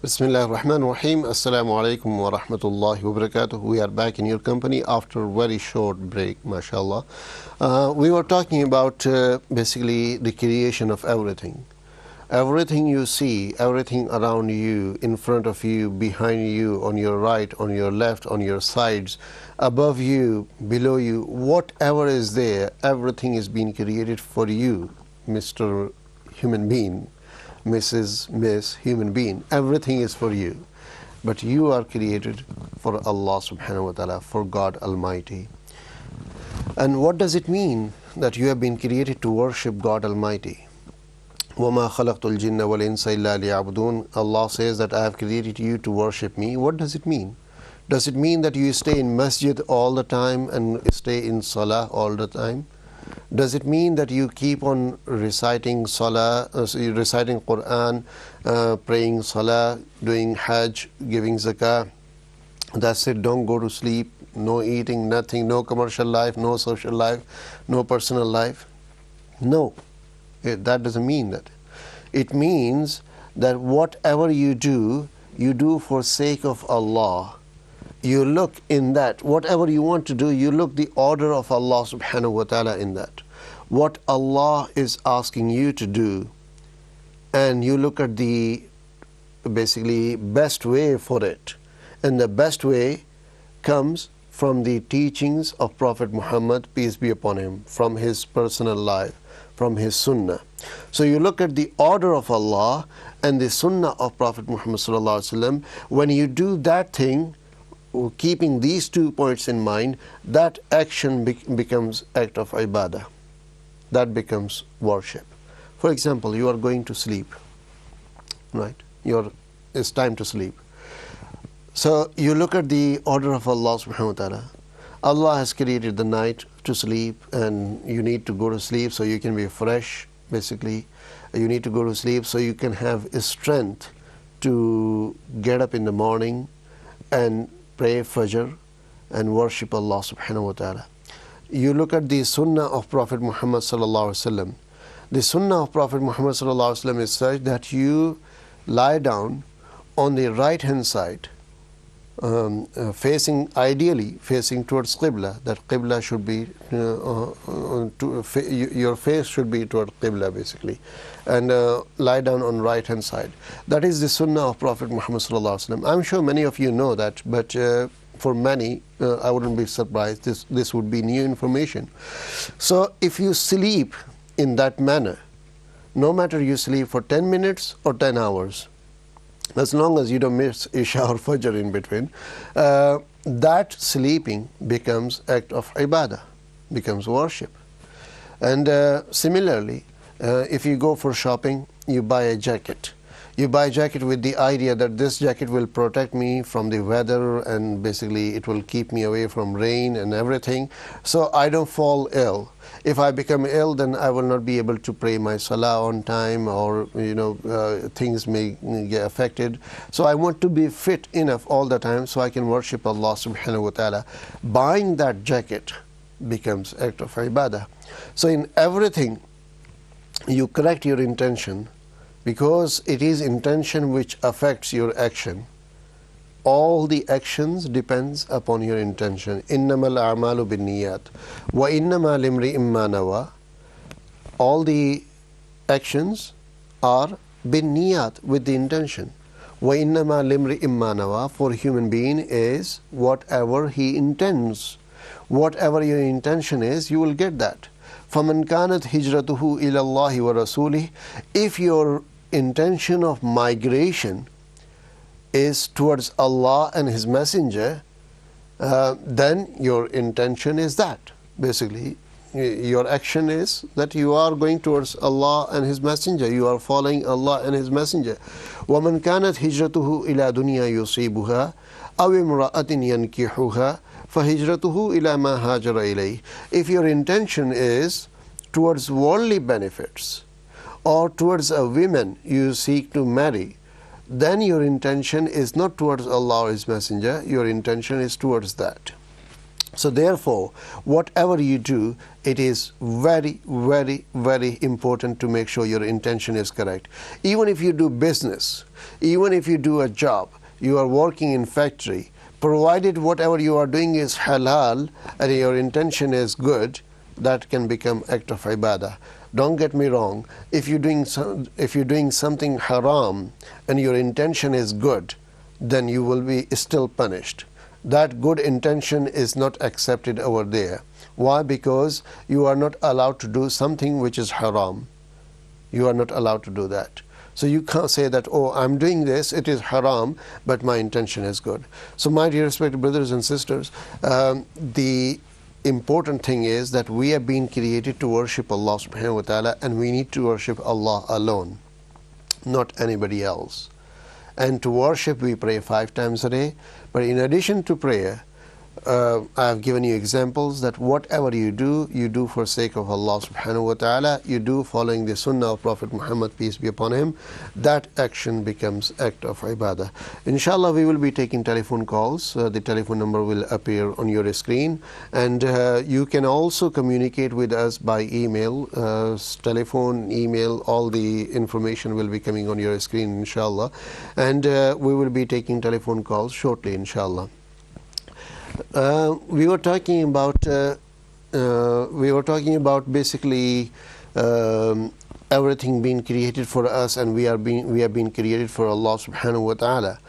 Bismillah ar-Rahman ar-Rahim. Assalamu alaikum wa rahmatullahi wa barakatuh. We are back in your company after a very short break, mashallah. We were talking about basically the creation of everything. Everything you see, everything around you, in front of you, behind you, on your right, on your left, on your sides, above you, below you, whatever is there, everything is being created for you, Mr. Human Being. Miss Human Being, everything is for you. But you are created for Allah subhanahu wa ta'ala, for God Almighty. And what does it mean that you have been created to worship God Almighty? وَمَا خَلَقْتُ الْجِنَّ وَالْإِنسَ إِلَّا لِيَعْبُدُونَ. Allah says that I have created you to worship me. What does it mean? Does it mean that you stay in masjid all the time and stay in salah all the time? Does it mean that you keep on reciting salah, reciting Quran, praying salah, doing hajj, giving zakah? That's it, don't go to sleep, no eating, nothing, no commercial life, no social life, no personal life? No, that doesn't mean that. It means that whatever you do for sake of Allah. You look in that, whatever you want to do, you look the order of Allah subhanahu wa ta'ala in that. What Allah is asking you to do, and you look at the basically best way for it. And the best way comes from the teachings of Prophet Muhammad, peace be upon him, from his personal life, from his Sunnah. So you look at the order of Allah and the Sunnah of Prophet Muhammad sallallahu alaihi wasallam. When you do that thing, keeping these 2 points in mind, that action becomes act of ibadah. That becomes worship. For example, you are going to sleep, right? It's time to sleep. So you look at the order of Allah subhanahu wa ta'ala. Allah has created the night to sleep, and you need to go to sleep so you can be fresh, basically. You need to go to sleep so you can have strength to get up in the morning and pray Fajr and worship Allah subhanahu wa ta'ala. You look at the Sunnah of Prophet Muhammad sallallahu alaihi wasallam. The Sunnah of Prophet Muhammad sallallahu alaihi wasallam is such that you lie down on the right hand side, ideally facing towards Qibla. That Qibla should be, your face should be toward Qibla basically, and lie down on right hand side. That is the Sunnah of Prophet Muhammad sallallahu alaihi wasallam. I'm sure many of you know that, but for many, I wouldn't be surprised. This would be new information. So if you sleep in that manner, no matter you sleep for 10 minutes or 10 hours, as long as you don't miss Isha or Fajr in between, that sleeping becomes act of ibadah, becomes worship. And similarly, if you go for shopping, you buy a jacket. You buy a jacket with the idea that this jacket will protect me from the weather, and basically it will keep me away from rain and everything, so I don't fall ill. If I become ill, then I will not be able to pray my salah on time, or things may get affected. So I want to be fit enough all the time so I can worship Allah subhanahu wa ta'ala. Buying that jacket becomes act of ibadah. So in everything, you correct your intention, because it is intention which affects your action. All the actions depends upon your intention. إِنَّمَا الْأَعْمَالُ بِالنِّيَّاتِ وَإِنَّمَا لِامْرِئٍ مَّا نَوَى. All the actions are binniyat, with the intention. وَإِنَّمَا لِامْرِئٍ مَّا نَوَى. For human being is whatever he intends. Whatever your intention is, you will get that. فَمَنْ كَانَتْ هِجْرَتُهُ إِلَى اللَّهِ وَرَسُولِهِ. If your intention of migration is towards Allah and His Messenger, then your intention is that. Basically, your action is that you are going towards Allah and His Messenger. You are following Allah and His Messenger. وَمَنْ كَانَتْ هِجْرَتُهُ إِلَى دُنْيَا يُصِيبُهَا أَوْ امْرَأَةٍ يَنْكِحُهَا فَهِجْرَتُهُ إِلَى مَا هَاجَرَ إِلَيْهِ. If your intention is towards worldly benefits, or towards a woman you seek to marry, then your intention is not towards Allah or His Messenger, your intention is towards that. So therefore, whatever you do, it is very, very, very important to make sure your intention is correct. Even if you do business, even if you do a job, you are working in factory, provided whatever you are doing is halal and your intention is good, that can become act of ibadah. Don't get me wrong, if you're doing something haram and your intention is good, then you will be still punished. That good intention is not accepted over there. Why? Because you are not allowed to do something which is haram. You are not allowed to do that. So you can't say that, oh, I'm doing this, it is haram, but my intention is good. So my dear respected brothers and sisters, the important thing is that we have been created to worship Allah subhanahu wa ta'ala, and we need to worship Allah alone, not anybody else. And to worship, we pray 5 times a day. But in addition to prayer, I have given you examples that whatever you do for sake of Allah subhanahu wa ta'ala, you do following the Sunnah of Prophet Muhammad, peace be upon him, that action becomes act of ibadah. Inshallah, we will be taking telephone calls. The telephone number will appear on your screen, and you can also communicate with us by email. Telephone, email, all the information will be coming on your screen, inshallah, and we will be taking telephone calls shortly, inshallah. We were talking about basically everything being created for us, and we have been created for Allah subhanahu wa ta'ala.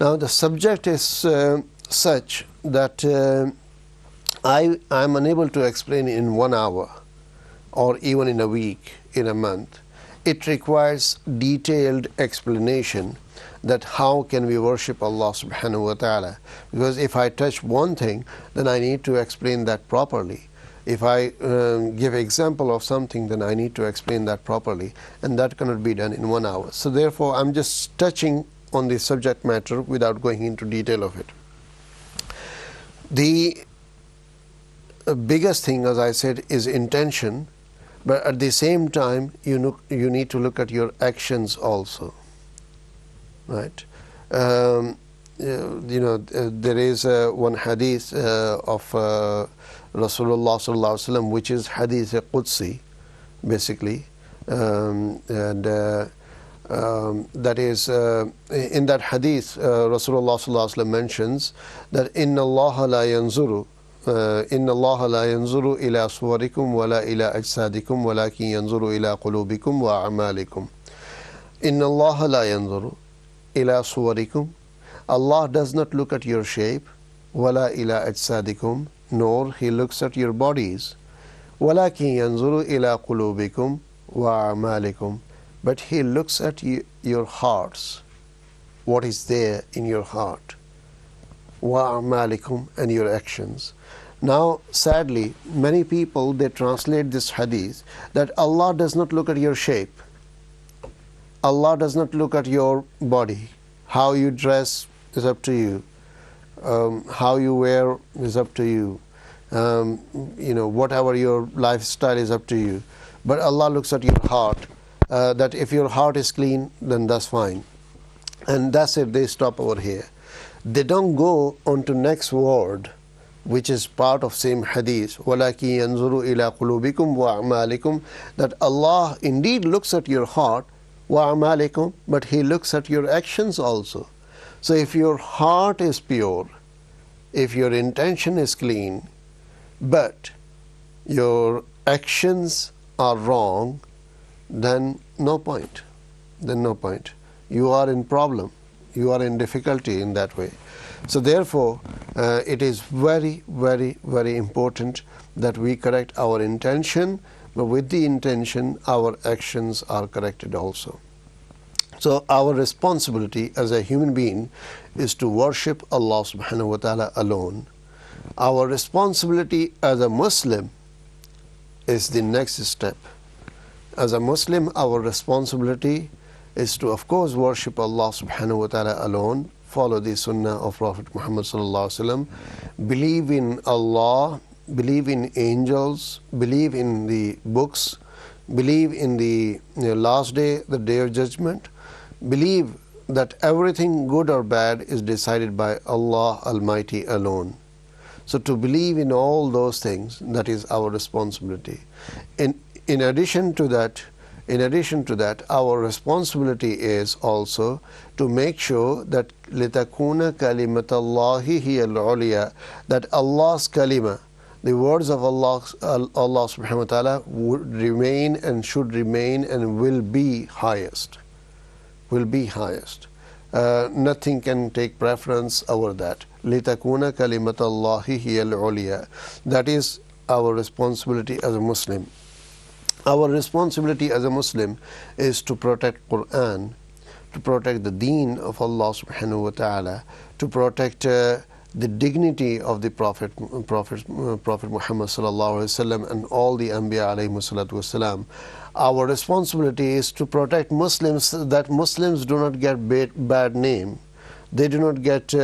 Now the subject is such that I am unable to explain in 1 hour, or even in a week, in a month. It requires detailed explanation that how can we worship Allah subhanahu wa ta'ala. Because if I touch one thing, then I need to explain that properly. If I give example of something, then I need to explain that properly, and that cannot be done in 1 hour. So therefore, I'm just touching on the subject matter without going into detail of it. The biggest thing, as I said, is intention, but at the same time, you need to look at your actions also. Right? There is one hadith of Rasulullah sallallahu alaihi wasallam, which is hadith Qudsi, basically, and that is in that hadith Rasulullah sallallahu alaihi wasallam mentions that inna Allah la yanzuru ila suwarikum wala ila ajsadikum walakin yanzuru ila qulubikum wa a'malikum. Inna Allah la yanzuru ila suwarikum. Allah does not look at your shape. Wala ila ajsadikum, nor He looks at your bodies. Walakin yanzuru ila qulubikum wa a'malikum. But He looks at your hearts, what is there in your heart. Wa a'malikum, and your actions. Now, sadly, many people, they translate this hadith that Allah does not look at your shape. Allah does not look at your body. How you dress is up to you. How you wear is up to you. Whatever your lifestyle is up to you. But Allah looks at your heart. That if your heart is clean, then that's fine. And that's it. They stop over here. They don't go on to next word, which is part of same hadith. وَلَكِنْ يَنْظُرُ إِلَىٰ قُلُوبِكُمْ وَأَعْمَالِكُمْ. That Allah indeed looks at your heart, وَأَعْمَالِكُمْ, but He looks at your actions also. So if your heart is pure, if your intention is clean, but your actions are wrong, then no point. You are in problem. You are in difficulty in that way. So therefore, it is very, very, very important that we correct our intention, but with the intention, our actions are corrected also. So our responsibility as a human being is to worship Allah subhanahu wa ta'ala alone. Our responsibility as a Muslim is the next step. As a Muslim, our responsibility is to, of course, worship Allah subhanahu wa ta'ala alone, follow the Sunnah of Prophet Muhammad sallallahu alaihi wasallam, believe in Allah, believe in angels, believe in the books, believe in the last day, the day of judgment, believe that everything good or bad is decided by Allah Almighty alone. So to believe in all those things, that is our responsibility. In addition to that, our responsibility is also to make sure that litakuna kalimatallahi hiya al-ulya, that Allah's kalima, the words of Allah subhanahu wa ta'ala, would remain and should remain and will be highest. Nothing can take preference over that. litakuna kalimatallahi hiya al-ulya. That is our responsibility as a Muslim. Our responsibility as a Muslim is to protect Quran, to protect the deen of Allah subhanahu wa ta'ala, to protect the dignity of the Prophet Muhammad sallallahu alaihi wasallam and all the Anbiya alayhi salatu wasalam. Our responsibility is to protect Muslims, that Muslims do not get bad name, they do not get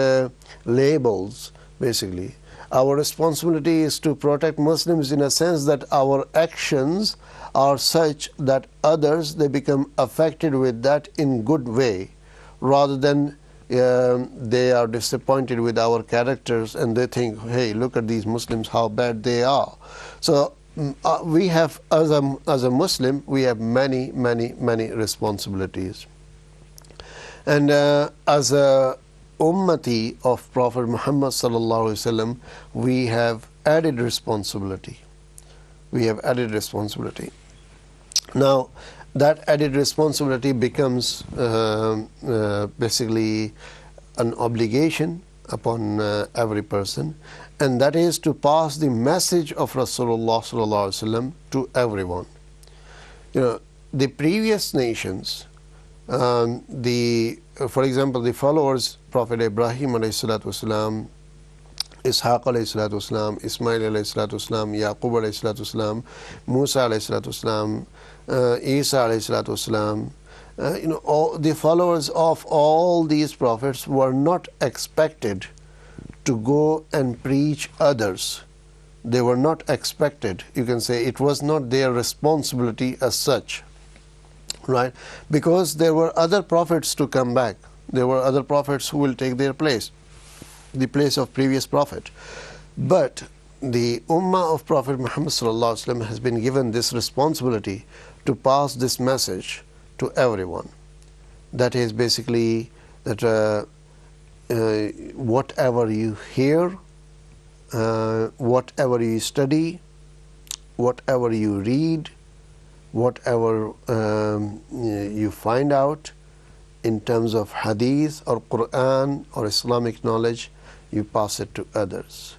labels, basically. Our responsibility is to protect Muslims in a sense that our actions are such that others, they become affected with that in good way, rather than they are disappointed with our characters and they think, hey, look at these Muslims, how bad they are. So we have, as a Muslim, we have many responsibilities. And as a ummati of Prophet Muhammad sallallahu alaihi wasallam, we have added responsibility. Now, that added responsibility becomes basically an obligation upon every person, and that is to pass the message of Rasulullah sallallahu alaihi wasallam to everyone. The previous nations, for example, the followers, Prophet Ibrahim alayhi salatu wasalam, Ishaq alayhi salatu wasalam, Ismail alayhi salatu wasalam, Yaqub alayhi salatu wasalam, Musa alayhi salatu wasalam, Isa alayhi salatu wasalam, all the followers of all these prophets were not expected to go and preach others. They were not expected. You can say it was not their responsibility as such, right? Because there were other prophets to come back. There were other prophets who will take their place, the place of previous prophet. But the ummah of Prophet Muhammad sallallahu alaihi wasallam has been given this responsibility to pass this message to everyone. That is basically that whatever you hear, whatever you study, whatever you read, whatever you find out in terms of hadith or Quran or Islamic knowledge, you pass it to others.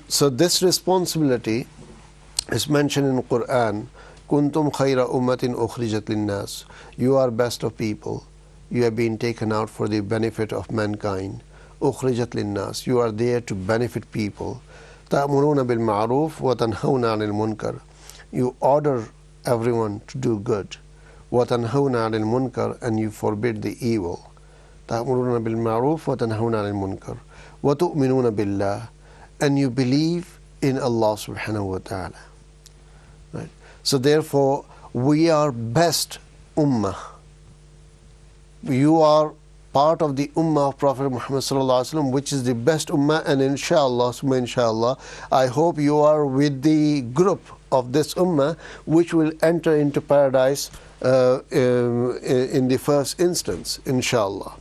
So this responsibility is mentioned in Quran. Kuntum khayra ummatin ukhrijat linnas. You are best of people. You have been taken out for the benefit of mankind. Ukhrijat linnas. You are there to benefit people. Ta'muruna bil ma'ruf wa tanhawna 'anil munkar. You order everyone to do good. Wa tanhawna 'anil munkar, and you forbid the evil. Ta'muruna bil ma'ruf wa tanhawna 'anil munkar. Wa tu'minuna billah, and you believe in Allah subhanahu wa ta'ala. Right? So therefore, we are best ummah. You are part of the ummah of Prophet Muhammad sallallahu alaihi wasallam, which is the best ummah, and inshallah, I hope you are with the group of this ummah which will enter into paradise in the first instance, inshallah.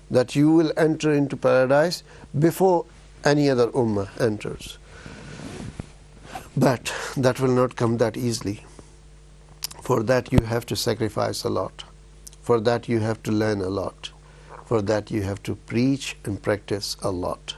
That you will enter into paradise before any other ummah enters. But that will not come that easily. For that you have to sacrifice a lot. For that you have to learn a lot. For that you have to preach and practice a lot.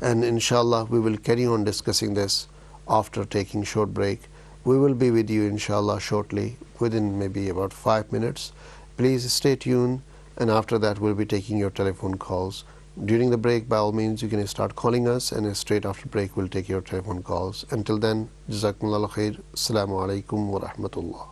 And inshallah we will carry on discussing this after taking short break. We will be with you inshallah shortly, within maybe about 5 minutes. Please stay tuned, and after that we'll be taking your telephone calls. During the break, by all means, you can start calling us, and straight after break we'll take your telephone calls. Until then, Jazakumullah khair. Assalamu alaikum wa rahmatullah.